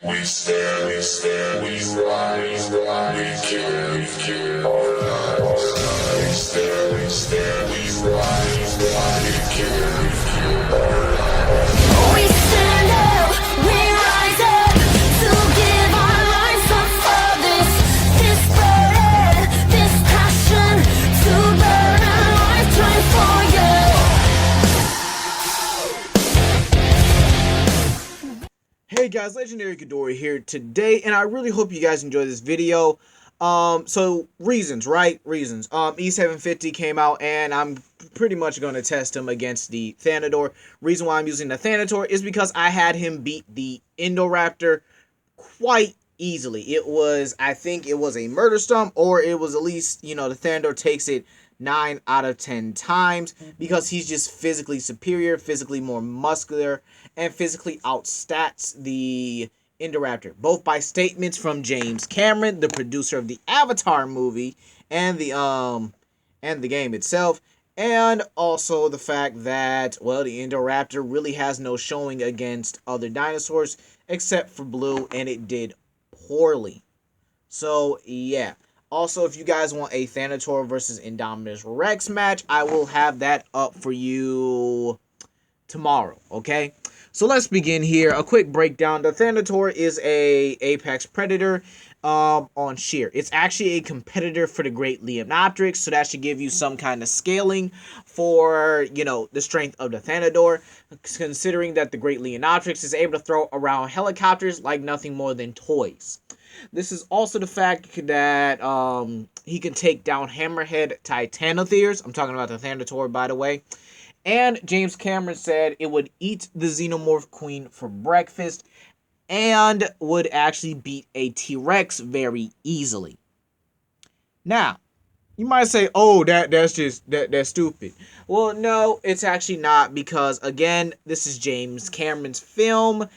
We stand, we rise, we kill, alright. We stand, we rise, we kill, alright. We stand up, we rise up to give our lives up for this burden, this passion to burn a lifetime for you. Hey guys, Legendary Ghidorah here today, and I really hope you guys enjoy this video. So reasons, right? Reasons. E750 came out, and I'm pretty much going to test him against the Thanator. Reason why I'm using the Thanator is because I had him beat the Indoraptor quite easily. I think it was a murder stomp, or it was at least, the Thanator takes it 9 out of 10 times because he's just physically superior, physically more muscular, and physically outstats the Indoraptor, both by statements from James Cameron, the producer of the Avatar movie, and the game itself, and also the fact that, well, the Indoraptor really has no showing against other dinosaurs except for Blue, and it did poorly. So yeah. Also, if you guys want a Thanator versus Indominus Rex match, I will have that up for you tomorrow, okay? So let's begin here. A quick breakdown. The Thanator is a apex predator on sheer. It's actually a competitor for the Great Leonopteryx, so that should give you some kind of scaling for, the strength of the Thanator, considering that the Great Leonopteryx is able to throw around helicopters like nothing more than toys. This is also the fact that he can take down hammerhead titanotheres. I'm talking about the Thanator, by the way. And James Cameron said it would eat the Xenomorph Queen for breakfast and would actually beat a T-Rex very easily. Now, you might say, oh, that's stupid. Well, no, it's actually not, because, again, this is James Cameron's film,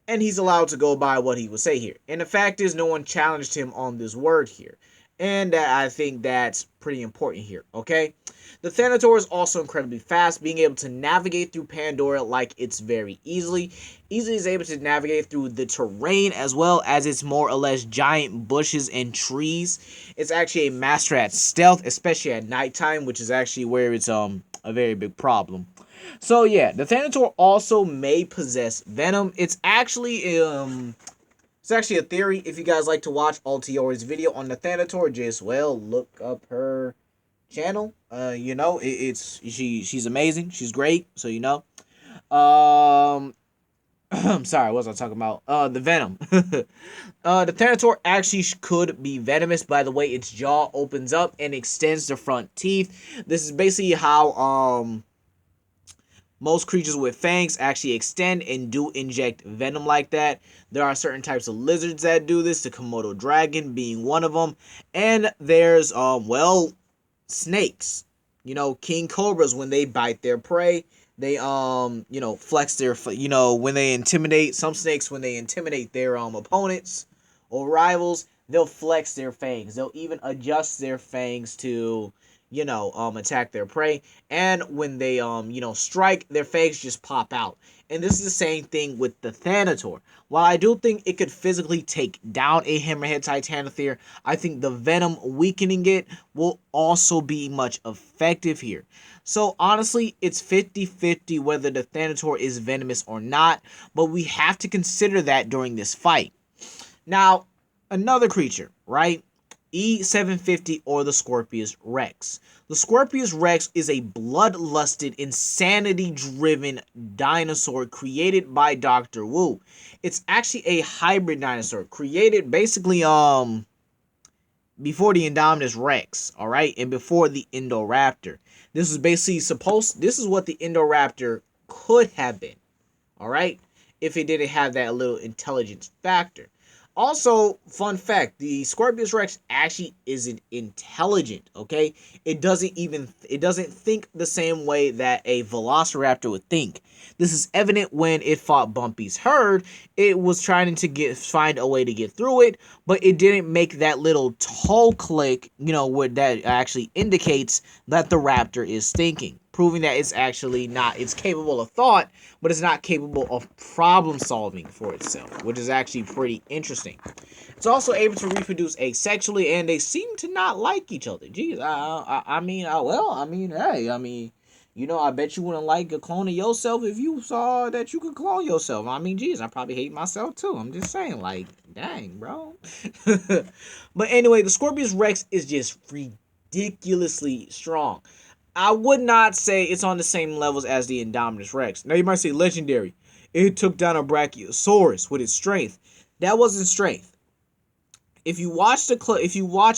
and he's allowed to go by what he would say here. And the fact is, no one challenged him on this word here. And I think that's pretty important here, okay? The Thanator is also incredibly fast, being able to navigate through Pandora like it's very easily. Easily is able to navigate through the terrain as well as its more or less giant bushes and trees. It's actually a master at stealth, especially at nighttime, which is actually where it's a very big problem. So yeah, the Thanator also may possess venom. It's actually a theory. If you guys like to watch Altiori's video on the Thanator, just look up her channel. She's amazing. She's great. So I'm sorry, what was I talking about? The venom. The Thanator actually could be venomous by the way its jaw opens up and extends the front teeth. This is basically how most creatures with fangs actually extend and do inject venom like that. There are certain types of lizards that do this, the Komodo dragon being one of them. And there's, snakes. King cobras, when they bite their prey, they, flex their, when they intimidate, some snakes, when they intimidate their, opponents or rivals, they'll flex their fangs. They'll even adjust their fangs to, attack their prey. And when they, strike, their fangs just pop out. And this is the same thing with the Thanator. While I do think it could physically take down a hammerhead titanothere, I think the venom weakening it will also be much effective here. So honestly, it's 50-50 whether the Thanator is venomous or not, but we have to consider that during this fight. Now, another creature, right? E750 or the Scorpius Rex. The Scorpius Rex is a bloodlusted, insanity-driven dinosaur created by Dr. Wu. It's actually a hybrid dinosaur created basically before the Indominus Rex, all right, and before the Indoraptor. This is basically this is what the Indoraptor could have been, all right, if it didn't have that little intelligence factor. Also, fun fact, the Scorpius Rex actually isn't intelligent, okay? It doesn't think the same way that a Velociraptor would think. This is evident when it fought Bumpy's herd. It was trying to find a way to get through it, but it didn't make that little toe click, where that actually indicates that the raptor is thinking. proving that it's actually not, it's capable of thought, but it's not capable of problem solving for itself, which is actually pretty interesting. It's also able to reproduce asexually, and they seem to not like each other. Jeez, I bet you wouldn't like a clone of yourself if you saw that you could clone yourself. I mean, geez, I probably hate myself too. I'm just saying, like, dang, bro. But anyway, the Scorpius Rex is just ridiculously strong. I would not say it's on the same levels as the Indominus Rex. Now you might say legendary. It took down a Brachiosaurus with its strength. That wasn't strength. If you watch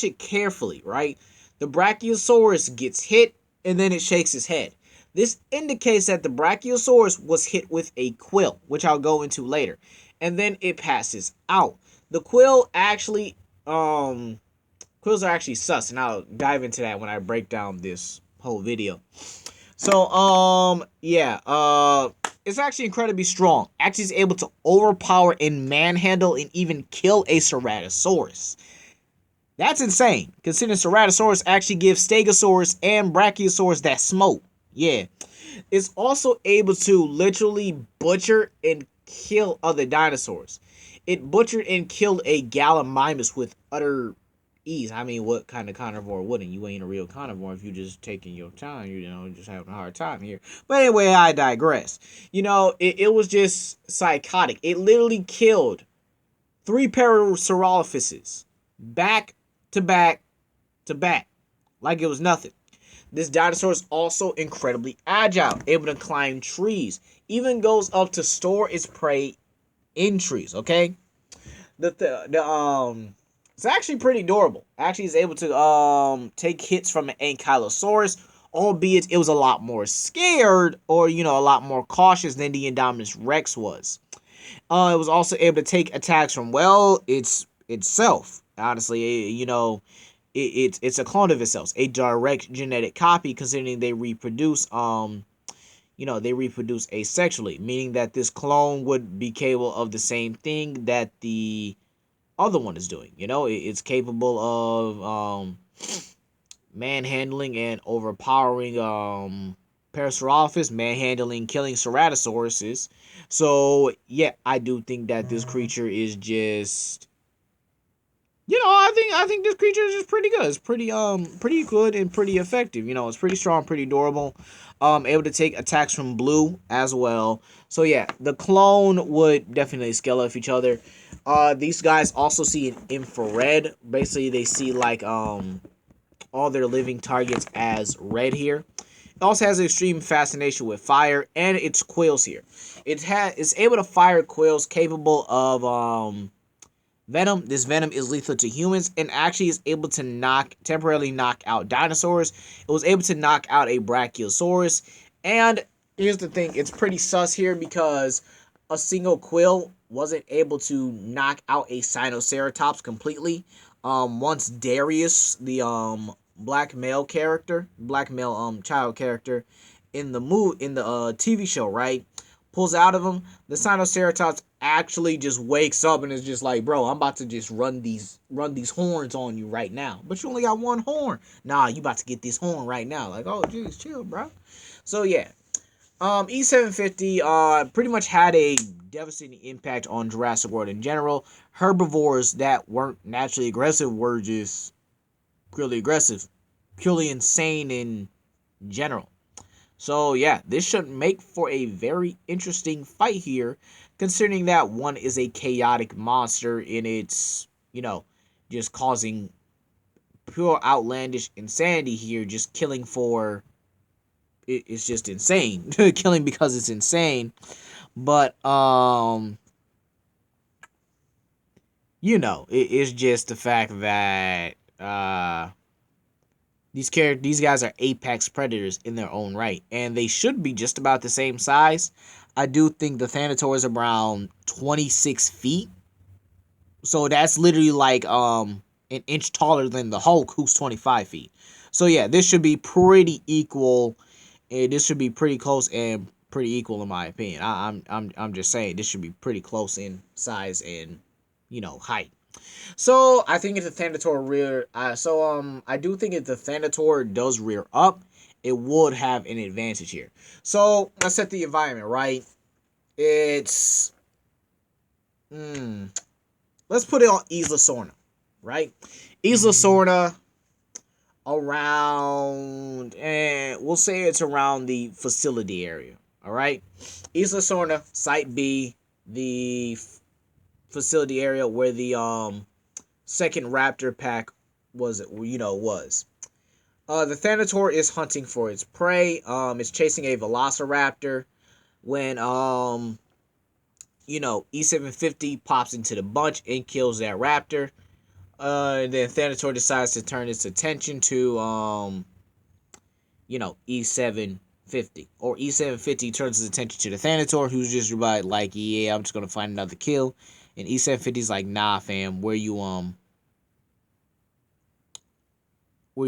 it carefully, right, the Brachiosaurus gets hit and then it shakes its head. This indicates that the Brachiosaurus was hit with a quill, which I'll go into later, and then it passes out. The quill actually, quills are actually sus, and I'll dive into that when I break down this whole video. So, it's actually incredibly strong. Actually is able to overpower and manhandle and even kill a Ceratosaurus. That's insane, considering Ceratosaurus actually gives Stegosaurus and Brachiosaurus that smoke. Yeah. It's also able to literally butcher and kill other dinosaurs. It butchered and killed a Gallimimus with utter ease. I mean, what kind of carnivore wouldn't? You ain't a real carnivore if you just taking your time, just having a hard time here. But anyway, I digress. It was just psychotic. It literally killed 3 Parasaurolophuses back to back to back, like it was nothing. This dinosaur is also incredibly agile, able to climb trees, even goes up to store its prey in trees. Okay, it's actually pretty durable. Actually, it's able to take hits from an Ankylosaurus, albeit it was a lot more scared, or a lot more cautious than the Indominus Rex was. It was also able to take attacks from itself. Honestly, it's a clone of itself, a direct genetic copy, considering they reproduce asexually, meaning that this clone would be capable of the same thing that the other one is doing. It's capable of manhandling and overpowering Parasaurolophus, manhandling, killing Ceratosauruses. So yeah, I do think that this creature is just, I think this creature is just pretty good. It's pretty good and pretty effective. It's pretty strong, pretty durable. Able to take attacks from blue as well. So yeah, the clone would definitely scale off each other. These guys also see in infrared. Basically, they see like all their living targets as red here. It also has an extreme fascination with fire and its quills here. It's able to fire quills capable of venom. This venom is lethal to humans and actually is able to temporarily knock out dinosaurs. It was able to knock out a Brachiosaurus. And here's the thing, it's pretty sus here because a single quill wasn't able to knock out a Sinoceratops completely. Once Darius, the black male child character in the TV show, right, pulls out of him, the Sinoceratops actually just wakes up and is just like, bro, I'm about to just run these horns on you right now. But you only got one horn. Nah, you about to get this horn right now. Like, oh, geez, chill, bro. So yeah, E750 pretty much had a devastating impact on Jurassic World in general. Herbivores that weren't naturally aggressive were just purely aggressive, purely insane in general. So yeah, this should make for a very interesting fight here, considering that one is a chaotic monster in its, just causing pure outlandish insanity here, just killing for, it's just insane. Killing because it's insane. But, it's just the fact that, these guys are apex predators in their own right, and they should be just about the same size. I do think the Thanator is around 26 feet, so that's literally like an inch taller than the Hulk, who's 25 feet. So yeah, this should be pretty equal. This should be pretty close and pretty equal in my opinion. I'm just saying this should be pretty close in size and height. So I think if the Thanator I do think if the Thanator does rear up it would have an advantage here. So let's set the environment, right? It's let's put it on Isla Sorna, right? Isla Sorna around, and we'll say it's around the facility area. All right, Isla Sorna, Site B, the facility area where the second Raptor pack was. The Thanator is hunting for its prey. It's chasing a Velociraptor when E750 pops into the bunch and kills that raptor. And then Thanator decides to turn its attention to E750, or E750 turns his attention to the Thanator, who's just like, yeah, I'm just gonna find another kill. And E750's like, nah, fam, where you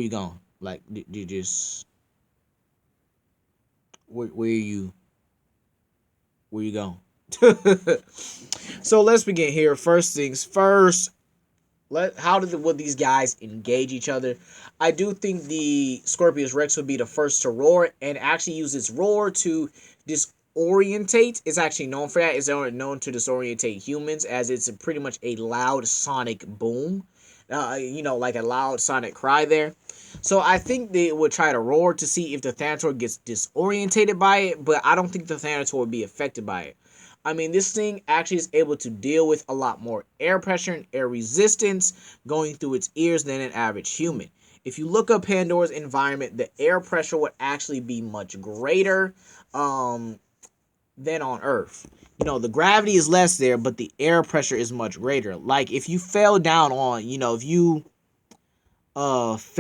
going? Like, you just where you going? So let's begin here. First things first. Would these guys engage each other? I do think the Scorpius Rex would be the first to roar and actually use its roar to disorientate. It's actually known for that. It's known to disorientate humans, as it's pretty much a loud sonic boom. Like a loud sonic cry there. So I think they would try to roar to see if the Thanator gets disorientated by it, but I don't think the Thanator would be affected by it. I mean, this thing actually is able to deal with a lot more air pressure and air resistance going through its ears than an average human. If you look up Pandora's environment, the air pressure would actually be much greater than on Earth. The gravity is less there, but the air pressure is much greater. Like, if you fell down on, if you if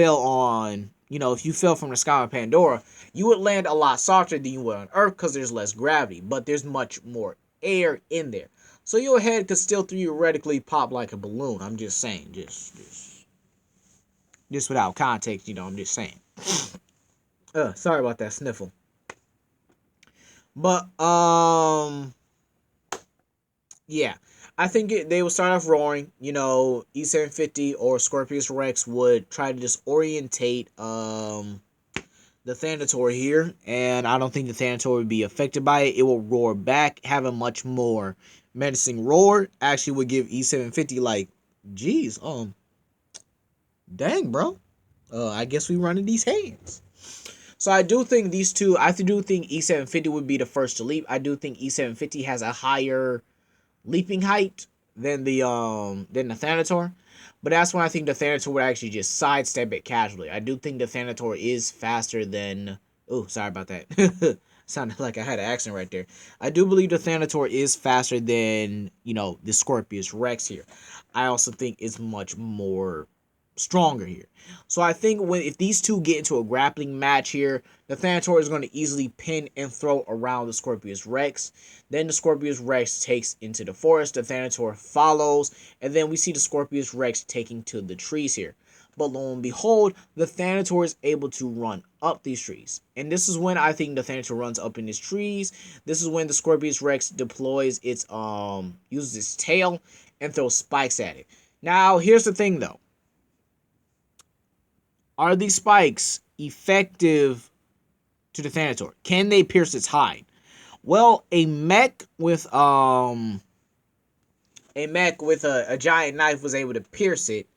you fell from the sky on Pandora, you would land a lot softer than you would on Earth because there's less gravity, but there's much more air in there. So your head could still theoretically pop like a balloon. I'm just saying, just without context, I'm just saying. Sorry about that sniffle. But yeah, I think they would start off roaring. E750 or Scorpius Rex would try to disorientate the Thanator here, and I don't think the Thanator would be affected by it. It will roar back, have a much more menacing roar. Actually would give E750 like, geez, dang, bro. I guess we running these hands. So I do think these two, I do think E750 would be the first to leap. I do think E750 has a higher leaping height than the Thanator. But that's when I think the Thanator would actually just sidestep it casually. I do think the Thanator is faster than... Oh, sorry about that. Sounded like I had an accent right there. I do believe the Thanator is faster than, the Scorpius Rex here. I also think it's much more stronger here. So I think if these two get into a grappling match here, the Thanator is going to easily pin and throw around the Scorpius Rex. Then the Scorpius Rex takes into the forest. The Thanator follows. And then we see the Scorpius Rex taking to the trees here. But lo and behold, the Thanator is able to run up these trees. And this is when I think the Thanator runs up in these trees. This is when the Scorpius Rex deploys its uses its tail and throws spikes at it. Now, here's the thing though. Are these spikes effective to the Thanator? Can they pierce its hide? Well, a mech with a giant knife was able to pierce it,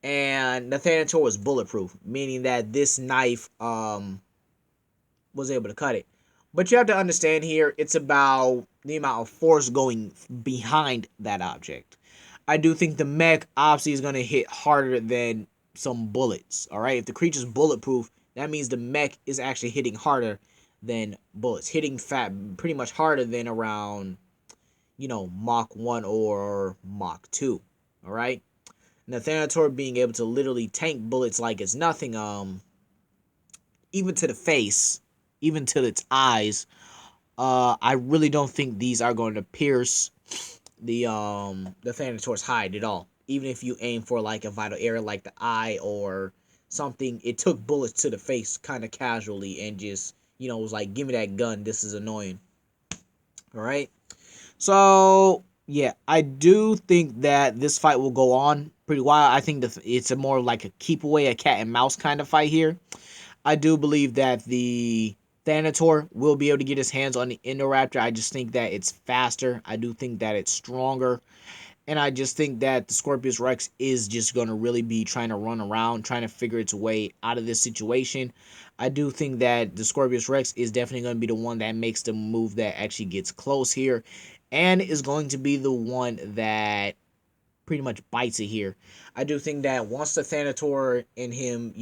and the Thanator was bulletproof, meaning that this knife was able to cut it. But you have to understand here, it's about the amount of force going behind that object. I do think the mech obviously is going to hit harder than some bullets. All right, if the creature's bulletproof, that means the mech is actually hitting harder than bullets, hitting pretty much harder than around Mach 1 or Mach 2. All right, and the Thanator being able to literally tank bullets like it's nothing, even to the face, even to its eyes. I really don't think these are going to pierce the Thanator's hide at all. Even if you aim for like a vital area like the eye or something, it took bullets to the face kind of casually and just, was like, give me that gun. This is annoying. All right. So, yeah, I do think that this fight will go on pretty while. I think it's a more like a keep away, a cat and mouse kind of fight here. I do believe that the Thanator will be able to get his hands on the Indoraptor. I just think that it's faster. I do think that it's stronger. And I just think that the Scorpius Rex is just going to really be trying to run around, trying to figure its way out of this situation. I do think that the Scorpius Rex is definitely going to be the one that makes the move that actually gets close here. And is going to be the one that pretty much bites it here. I do think that once the Thanator and him,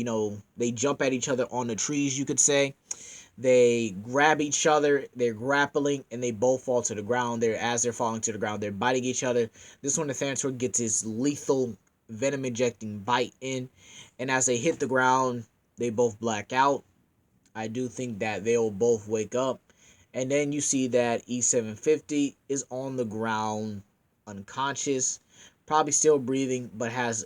they jump at each other on the trees, you could say. They grab each other, they're grappling, and they both fall to the ground. As they're falling to the ground, they're biting each other. This one, the Thanator gets his lethal venom injecting bite in, and as they hit the ground, they both black out. I do think that they'll both wake up, and then you see that E750 is on the ground, unconscious, probably still breathing, but has,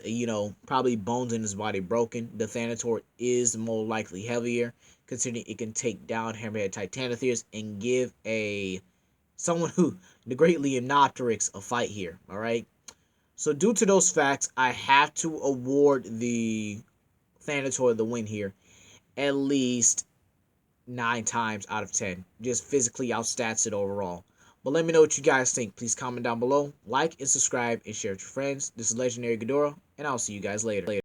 probably bones in his body broken. The Thanator is more likely heavier, considering it can take down Hammerhead Titanotheres and give someone who, the great Leonopteryx, a fight here, alright? So due to those facts, I have to award the Thanator the win here, at least 9 times out of 10. Just physically outstats it overall. But let me know what you guys think. Please comment down below, like and subscribe, and share with your friends. This is Legendary Ghidorah, and I'll see you guys later.